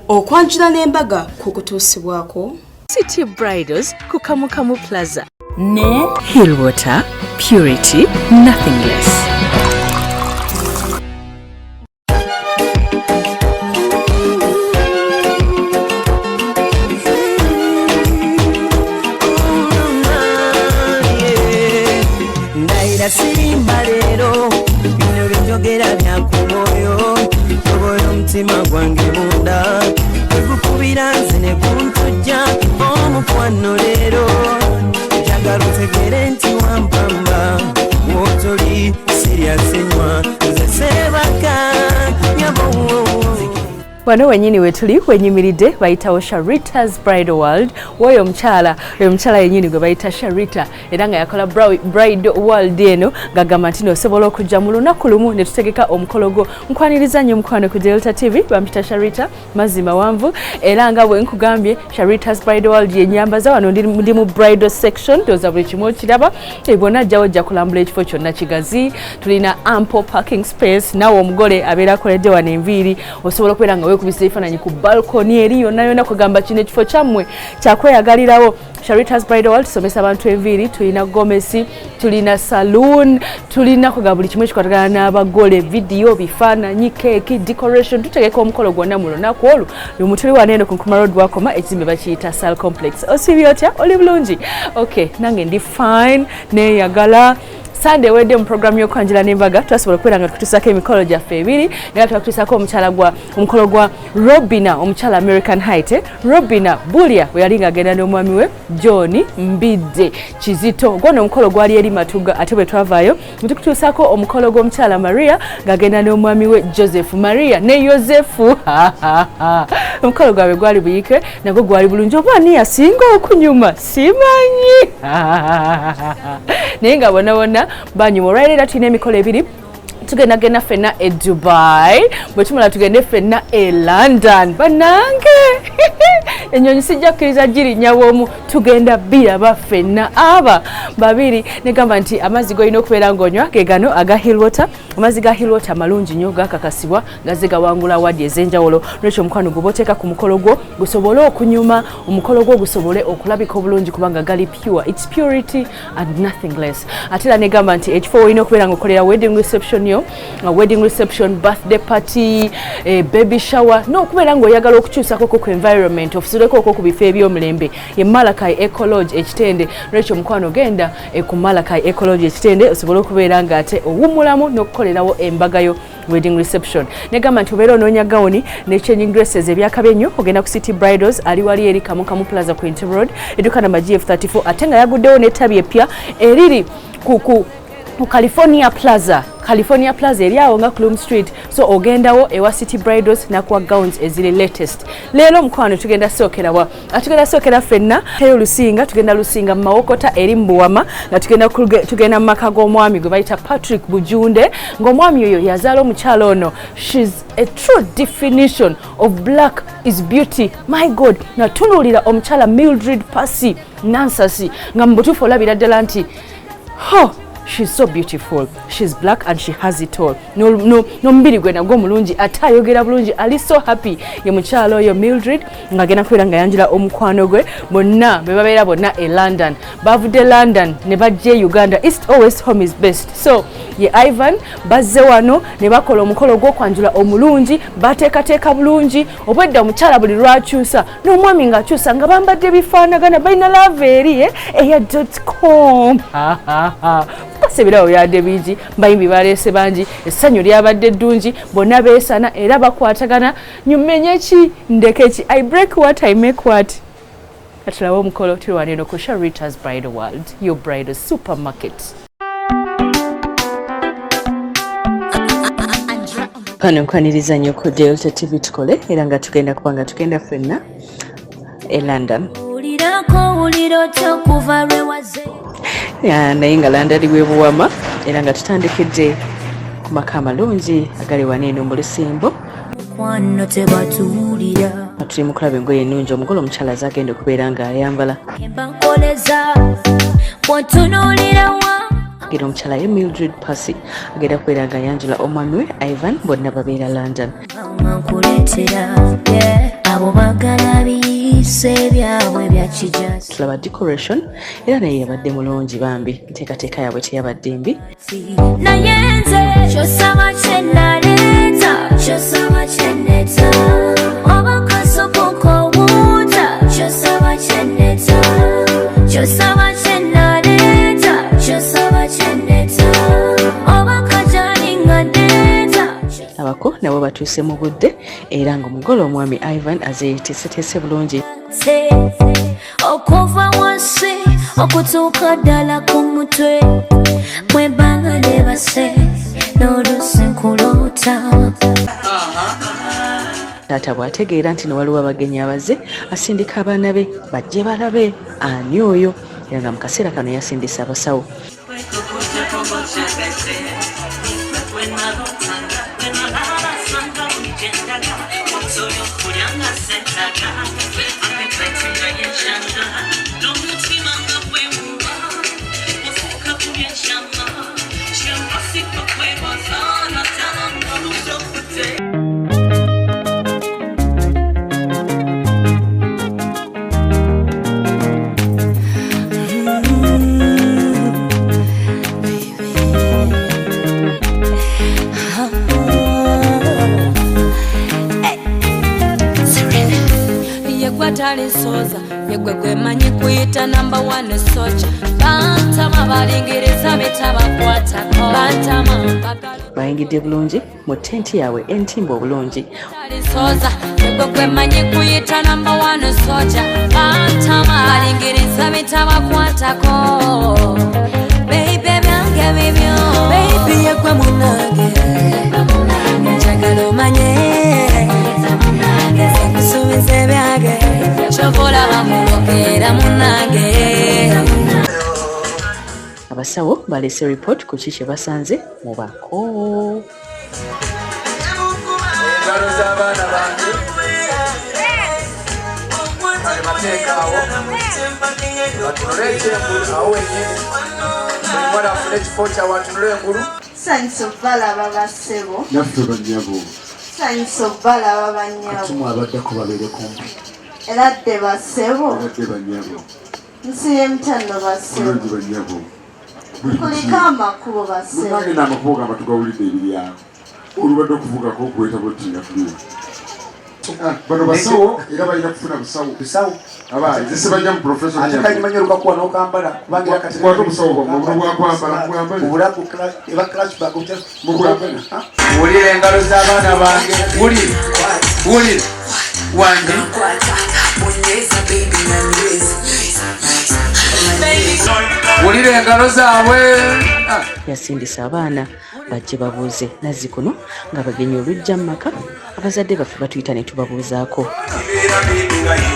okwanjula n'embaga ku kutuusibwako City Bridals ku Kamukamu Plaza ne Hillwater Purity Nothing Less. Sirimba lero bino binjogera byakumoyo oboyo mutima gwange munda ekukubira nze ne kuntujja omukwano lero njagala otegere nti wampamba wotoli siryasenywa nze sebaka nyabo. Wano wenyini wetuli wenyimiridde bayitawo Sharita's Bridal World. Woyo omukyala yenyini gwe bayita Sharita era nga yakola Bridal World eno ng'agamba nti osobola okujja mu lunaku lumu ne tutegeka omukolo gwo. Nkwaniriza nnyo mukwano ku Delta TV bampita Sharita mazima wanvu era nga bwe nkugambye Sharita's Bridal World yenyambaza wano ndi mu bridal section doza buli kimu kiraba ebona ajja ojja kulambula ekifo kyonna kigazi. Tulina ample parking space nawe omugole abeera akoledde wano enviiri osobola okubeera nga kubisa ebifaananyi ku balcony eri yonna kugamba kino ekifo kyammwe kyakweyagalirawo. Sharita's Bridal World tusomesa abantu enviiri, tulina gomesi, tulina saloon, tulina kugamba buli kimu ekikwatagana n'abagole, video, bifaananyi, keeki, decoration. Tutegeka omukolo gwonna mu lunaku olwo lumutuli waneeno ku Nkrumah Road Wakoma ekizimbe bakiyita Sal Complex. Osibye otya? Oli bulungi? Okay, nange ndi fine neeyagala. Sunday wedde mu program y'okwanjula n'embaga twasobola okubeera nga tukutuusako emikolo gyaffe ebiri era tukutuusako omukolo gwa Robina omukyala American Height. Robina Bulia bwe yali ng'agenda n'omwami we John Mbidde Kizito. Gwono omukolo gwali eri Matuga ate bwe twavaayo tukutuusako omukolo gw'omukyala Maria ng'agenda n'omwami we Joseph Maria ne Yosefu. Omukolo gwabwe gwali buyike nagwo gwali bulungi oba ani yasinga okunyuma simanyi. Naye nga bonna banyuma olwaleero tulina emikolo ebiri. Tugenda ffenna e Dubai bwe tumala tugende ffenna e London bannange. Ennyonyi sijja kukkiriza girinnya bw'omu tugenda biraba ffenna aba babiri. Negamba nti amazzi g'olina okubeera ng'onywa ge gano aga Hillwater. Amazzi ga Hillwater malungi nnyo gakakasibwa gazze gawangula awadi ez'enjawulo. Lwekyo omukwano gwe b'oteeka ku mukolo gwo gusobole okunyuma omukolo gwo gusobole okulabika obulungi kubanga gali pure. It's purity and nothing less. Ate era negamba nti ekifo olina okubeera ng'okolera wedding reception yo, wedding reception, birthday party, baby shower n'okubeera ng'oyagala okukyusako ku environment ofusuleko ku bifo eby'omulembe ye Malakai Ecology ekitende. Lwekyo omukwano genda ku Malakai Ecology ekitende osobole okubeera ng'ate owummulamu n'okukolerawo embaga yo wedding reception. Negamba nti obeera onoonya gawuni ne changing dresses ebyakabe nnyo ogenda ku City Bridals ali wali eri Kamukamu Plaza ku Entebbe Road edduka namba GF34 ate nga yaguddewo n'ettabi eppya eriri ku California Plaza eri awo nga Klum Street. So ogendawo ewa City Bridals nakuwa gowns ezili latest. Leero mukwano tugenda sookera ffenna teyo Lusinga, tugenda Lusinga mu Mawokota eri Mbuwama nga tugenda mu maka g'omwami gwe bayita Patrick Bujunde ng'omwami oyo yazaala omukyala ono. She's a true definition of black is beauty. My God, natunuulira omukyala Mildred Passy Nansasi nga mu butuufu olabira ddala nti she's so beautiful. She's black and she has it all. No mbiri gwe nagwo mulungi ate ayogera bulungi. Ali so happy ye mukyalo oyo Mildred ng'agenda kubeera nga yanjula omukwano gwe bonna be babeera bonna e London. Bavudde London ne bajja Uganda. East always home is best. So ye Ivan bazze wano ne bakola omukolo gw'okwanjula omulungi bateekateeka bulungi obwedda omukyala buli lwakyusa n'omwami ng'akyusa nga bambadde bifaanagana balina lave eri eya.com. Sebirawo byadde bingi bayimbi baleese bangi essanyu lyabadde ddungi bonna beesana era bakwatagana nyumenye ki ndeke ki I break what I make what. Atulawo omukolo tulwaneno ku Sharita's Bridal World, your bridal supermarket. Kano nkwaniriza nnyo ku Delta TV tukole era nga tugenda kubanga tugenda ffenna e London. Naye nga London ali Buwama era nga tutandikedde ku maka amalungi agali waneeno mu Lusimbo. Tuli mu kulaba engoye ennungi omugole omukyala azagenda okubeera ng'ayambala. Gino omukyala ye Mildred Passy agenda kubeera nga yanjula omwami we Ivan bonna babeera London. abo bagala biyise byabwe bya kijazi. Tulaba decoration era naye yabadde mulungi bambi nteekateeka yabwe teyabadde mbi. Naye nze kyosaba kyenaleeta kyosaba kyeneta oba kasoko wuuta kyosaba kyeneta kyosaba kyenaleeta kyosaba kyeneta oba kajalinga ndeeta. Abako nabo batuuse mu budde era ng'omugole omwami Ivan azeeteeseteese bulungi. Okuva wansi okutuuka ddala ku mutwe mwebbanga nebase n'olusi nkuloota. Taata bw'ategeera nti waliwo abagenyi abazze asindika abaana be bajje balabe ani oyo era nga mu kaseera kano yasindisa abasawo. Soza yegwe kwemanyi kuyita number 1 soja bantama balingiriza betabakwatako bantama bayingidde bulungi mu tenti yaabwe entimba obulungi. Soza yegwe kwemanyi kuyita number 1 soja bantama balingiriza betabakwatako baby byange bibyo baby yegwe munange njagala omanye kusubiza byage chokola bamulokera munange. Abasawo balese report ku kiki basanze mu bako. Engalo z'abaana bange mateekaawo batunule ekyengulu awo wenyini buli mwana afune ekifo kyawe atunule engulu. Sanyusa balaba bassebo naffe bannyabo sanyusa balaba bannyabo atumu abaddako babeere kumpi era dde bassebo abadde bannyabo nsi y'emutano bassebo bulungi bannyabo kuliko amakubo bassebo nange n'amakubo gamba tugawulidde ebiryawo olubadde okuvugako okuweta bottinga tuliwo bano basawo era balina kufuna busawo zese bajja mu professionalmanyi olukakuwa n'okambala kubangira kati obusawo bwakwambala obulaku eba clashback wulira engalo z'abaana bange wulira wange wulira engalo zaabwe. Yasindisa abaana bajje babuuze Nazzikuno nga bagenyi olujja mu maka abazadde baffe batuyita ne tubabuuzaako.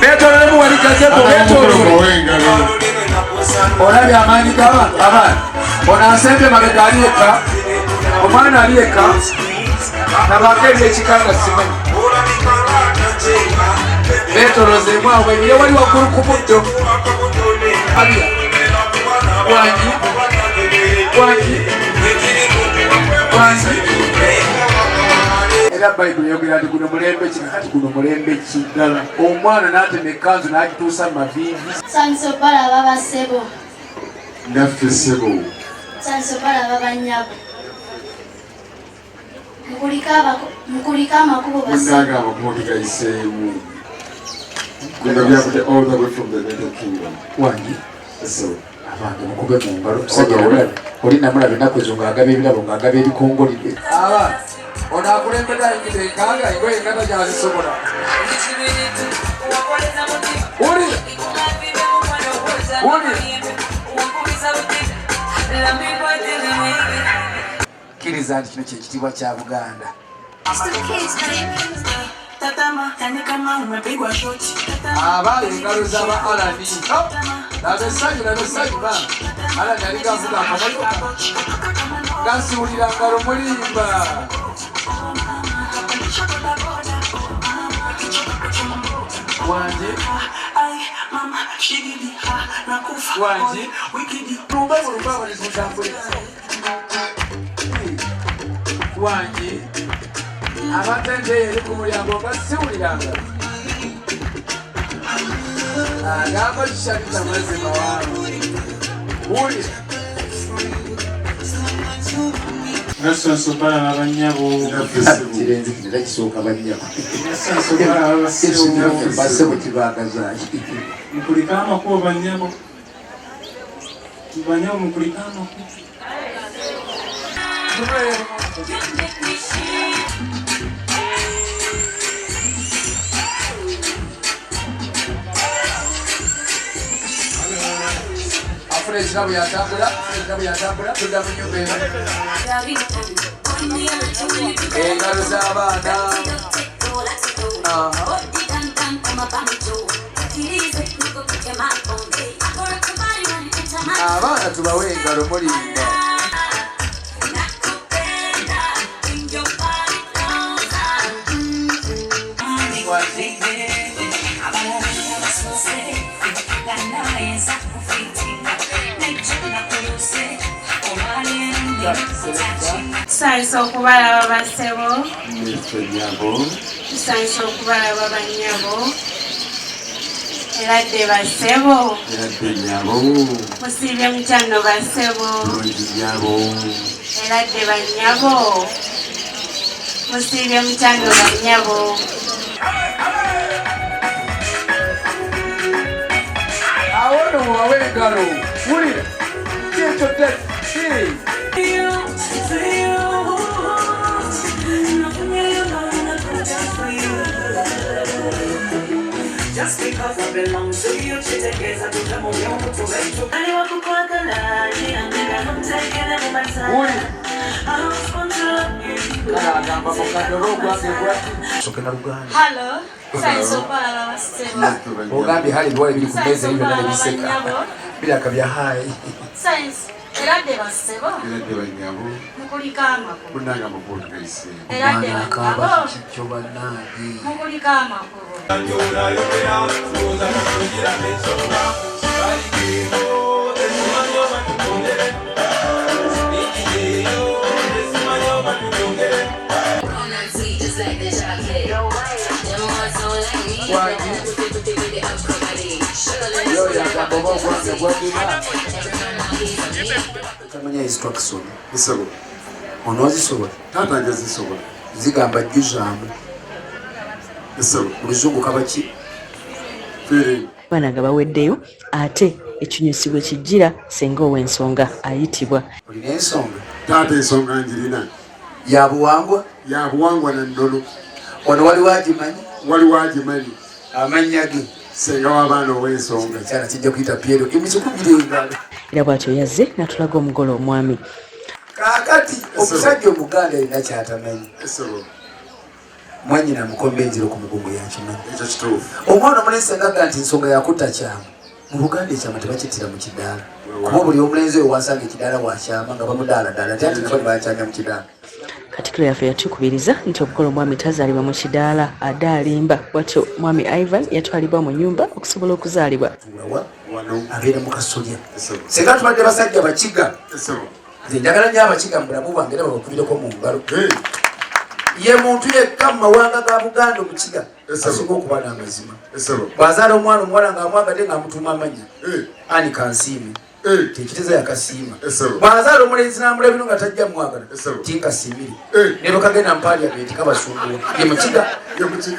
Beetololemu wali gazebo beetolole olabye amaanyi g'abaana ono asembe mabega ali eka omwana ali eka nabaako ebyekikanga simanyi beetolozeemu awo ebire wali waggulu ku muddo alya wangi era bayibuli yogera nti guno mulembe ki kati guno mulembe ki ddala omwana n'atema ekkanzu n'agituusa mu maviivi. sanyusa balaba bassebo naffe ssebo sanyusa balaba bannyabo mukuliko amakubo munnange amakubo tugayiseemu nga byavudde all the way from the United Kingdom. wangi So abantu mukube mu ngalo oli namulaba ennaku ezo ng'agaba ebirabo ng'agaba ebikongolidde abaana ono akulembedde ayingidde enkanga engoye engata gyazisobola kkiriza nti kino kyekitiibwa kya Buganda. Aba engalo z'aba Alani nabessanyu ba Alani ali gavuga akamotoka gasiwulira ngalo mulimba wanje wanje abatende eri ku mulyango nga siwuliranga agamba kishabika mazima wangu uli Nasanso para abanyabo kirenze kinera kisoka abanyabo nasanso para abasebo base mu kibagaza mukulikama ko abanyabo mukulikama ko Fresh yatambula tudda mu nyumba eno engalo z'abaana abaana tubawe engalo mulimba Tusanyusa okubalaba basebo tusanyusa okubalaba banyabo era dde basebo musiibye mukyano basebo era dde banyabo musiibye mukyano banyabo awono mubawe engalo wulira kyekyo Just because I belong to you, chitegeza tutamoyo mutuwetu. Ali wakukwagala, I'm taking it my time. I don't want to love you. agamba mukadoro gwange gwati sokena Luganda. Hello. Tusanyusa okubalaba basebo. Ogambye hali biwale biri ku meza ebyo nale biseka biraka bya hayi Tusanyusa era dde basebo. Era dde banyabo Mukulika amakulu. kunanga mukulu kaise Era dde banyabo kikyo bannange mukulika amakulu. tamanya instruction isabo onozisobola tata ngezisobola zigamba jjuzaamu isabo muluzungu kabaki abaana nga baweddeyo ate ekinyusi bwe kijjira senga ow'ensonga ayitibwa olina ensonga taata ensonga njirina yabuwangwa na nnono wano waliwo agimanyi amannya ge senga w'abaana ow'ensonga ekyala kijja kuyita Piero emizikubira engalo era bw'atyo yazze n'atulaga omugole omwami kaakati omusajja omuganda alina kyatamanyi mwanyina mukomba enziro ku mugongo yakimanyi ekyo kituufu omwana omulenzi agaga nti ensonga yakutta kyama mu Buganda ekyama tebakittira mu kidaala kuba buli omulenzi oyo wasanga ekidaala wakyama nga bamudaaladdaala ate ati nabali bakyamya mu kidaala Katikkiro yaffe yatukubiriza nti omugole omwami tazaalibwa mu kidaala adde alimba bw'atyo mwami Ivan yatwalibwa mu nnyumba okusobola okuzaalibwa abeera mu kasolya singa tubadde basajja bakiga nze njagala nnyo abakiga mu bulamu bwange era babakubireko mu ngalo ye muntu yekka mu mawanga ga Buganda omukiga asinga okuba n'amazima bw'azaala omwana omuwala ng'amwagadde ng'amutuuma amannya ani kansiimi tekiteza yakasiima bw'azaala omulenzi n'amulabiro nga tajja mwagala tinkasiimiri ne bakagenda mu paliamenti kabasumbula ye mukiga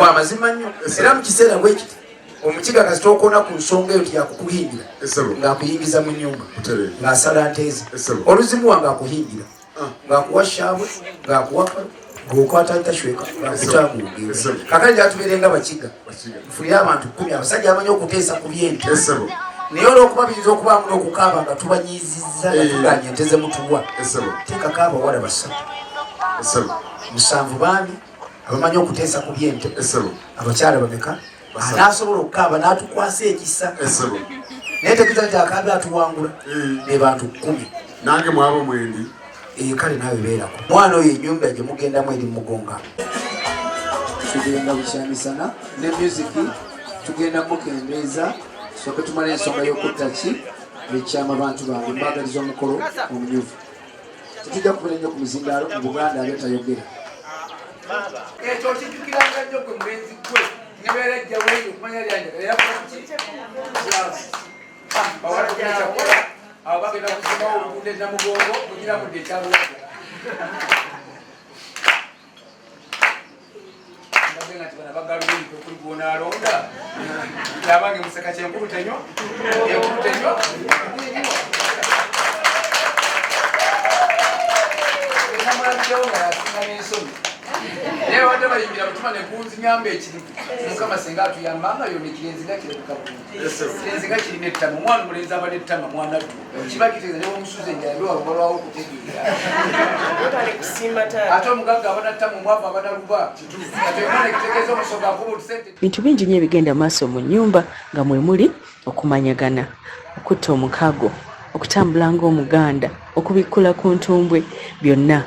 w'amazima nnyo era mu kiseera bwe kiti omukiga kasita okona ku nsonga eyo tiyakukuhingira ng'akuyingiza mu nnyumba ng'asala nteezi oluzimu wange akuhingira ng'akuwa shaabwe ng'akuwa kalo ng'okwata ntashweka ng'akutangugera kakali gyatubeerenga bakiga nfulire abantu 10 abasajja abamanyi okuteesa ku byente naye olw'okubabiriza okubaamu n'okukaaba nga tubanyiizizza nga tuganya ente ze mutuwa teekako abawala 3 7 baami abamanyi okuteesa ku byente abakyala bameka anaasobola okukaaba n'atukwasa ekisa naye tekita nti akaabe atuwangula ne bantu 10 nange mwabo mwendi kale naawe beerako mwana oyo ennyumba gye mugendamu eri mugonga tugenda bukyamisana ne musiki tugenda mukendeeza soke tumala ensonga y'okutta ki ekyama bantu bange mbagaliza omukolo omumyufu tetujja kubera nnyo ku mizindaalo mu Buganda abe tayogera ekyo kijjukiranga nnyo gwe mulenzi gwe Nebereja wewe kumanya lyanje ya bawala kuchakola abagenda kusoma obukunde na mugongo kugira mu detalu ndabena tibana bagaluli kuri gona alonda yabange musaka kyenkulu tenyo Leo watu waliingia mtuma ne kunzi nyambe ekiri mukama senga atuyambanga yo nekirenzinga kire kukabu kirenzinga kiri nettama mwana mulenza abadde ttama mwana tu kiba kiteze ne omusuze njalo walwawo kutegeera Otale kusimba ta ate omugagga abana ttama mwavu abana luba ate mwana kitegeeza omusoga kubu tusente bintu bingi nnyo ebigenda maaso mu nnyumba nga mwe muli okumanyagana okutta omukago okutambula ng'omuganda okubikkula ku ntumbwe byonna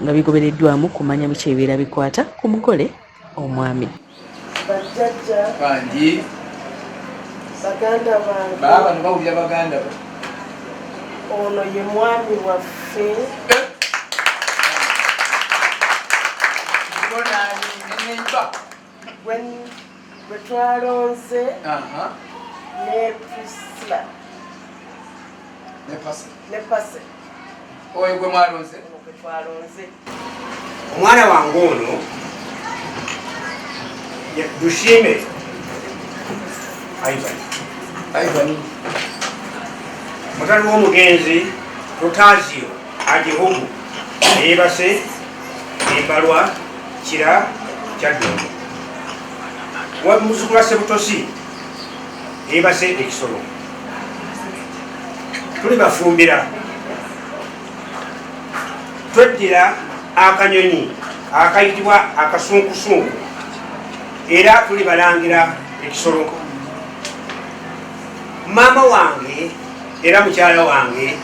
nga bigobereddwamu kumanya biki ebibeera bikwata ku mugole omwami bajjajja bangi baganda bange baba nibawulira baganda ono ye mwami waffe bwe twalonze ne Priscilla ne Pase oyo gwe mwalonze omwana wange ono dushime Ivan mutali w'omugenzi Rutazio Agihugu yeebase embalwa kira kyaddondo wa muzukulu wa Sebutosi yeebase ekisolo tuli bafumbira tweddira akanyonyi akayitibwa akasunkusunku era tuli balangira ekisolo maama wange era mukyala wange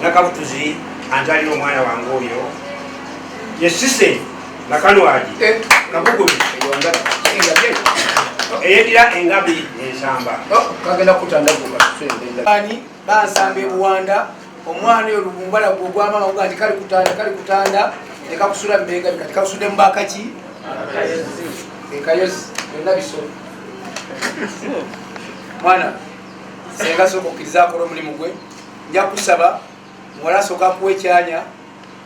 nakabutuzi anzalira omwana wange oyo yesise nakanwaji kabugubi eyeddira engabi ensamba kagenda kutandaani bansamba ebuwanda omwana oyo lubumbala gwogwamama uga nti kali kutanda nekakusula mbenga kati kakusudde mubakaki ekayozi byonna bisolo mwana senga sooka okkiriza akola omulimu gwe nja kusaba muwala asooka kuwa ekyanya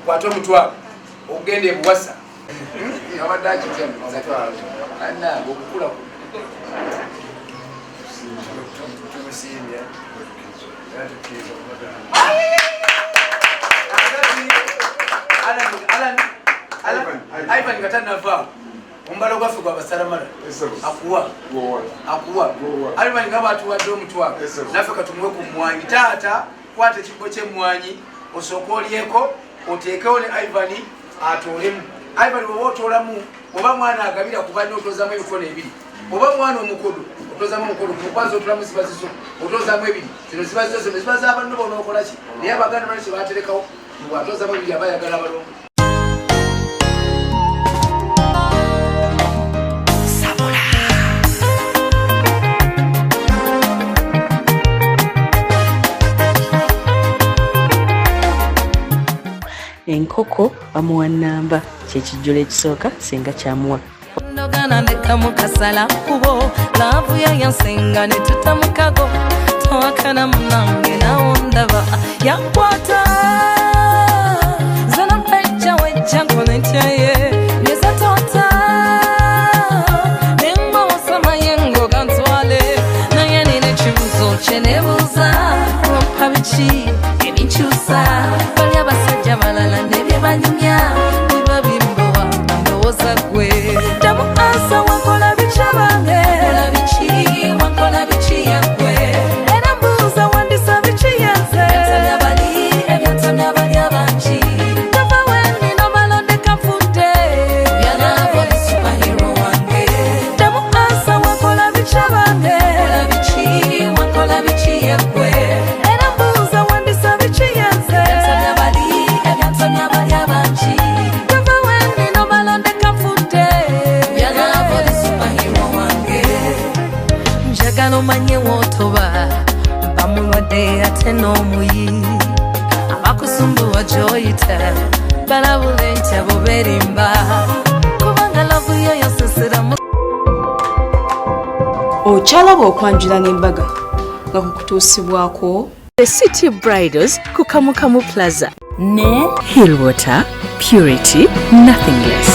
kwate omutwalo okugenda ebuwasa abadde akityananange okukula Ivan ngatanava ombalo gwaffe gwa basalamala akuwa Ivan nga batuwadde omutwalo naffe katumuwe ku mmwanyi taata kwata ekibbo ky'emmwanyi osooka olyeko oteekewo ne Ivan atoolemu Ivan bwoba otoolamu oba mwana agabira ku banne otoozamu emikono ebiri oba mwana omukodo otoozamu omukodo kukwaza otulamu ziba zizo otoozamu ebiri zino ziba zizo zino ziba z'abantu bonookolaki naye abaganda bana kye baaterekawo bwatoozamu ebiri abayagala abalongo enkoko bamuwa nnamba kyekijjulo ekisooka singa kyamuwa ndogana ndeka mukasala kubo laavu yayansenga ne tutamukago towakana munange nawo ndaba yakwata zana mpejja wejja nkonetyaye nezatota nengwawosama yengoga ntwale naye nina ekibuzo kye nebuuza wampa biki ebinkyusa bali abasajja balala nebye banyumya biba bimbowa ndowooza gwe damu asa wankola bica bange wankola biki yagwe era mbuuza wandisa biki yenze ebyantamya bali abangi tava wenino balonde kafudde byalabo ne superhero wange damu asa wankola bica bange wankola biki yagwe era mbuuza wandisa biki yenze ebyantamya bali abangi tava wenino balonde kafudde byalabo ne superhero wange njagala omanye wootoba bamulwadde ate n'omuyi abakusumbuwa gy'oyita balabula entya bo berimba kubanga lavu yo yoseseramu okyalaba okwanjula n'embaga nga kukutuusibwako The City Bridals ku Kamukamu Plaza ne Hillwater Purity Nothing Less.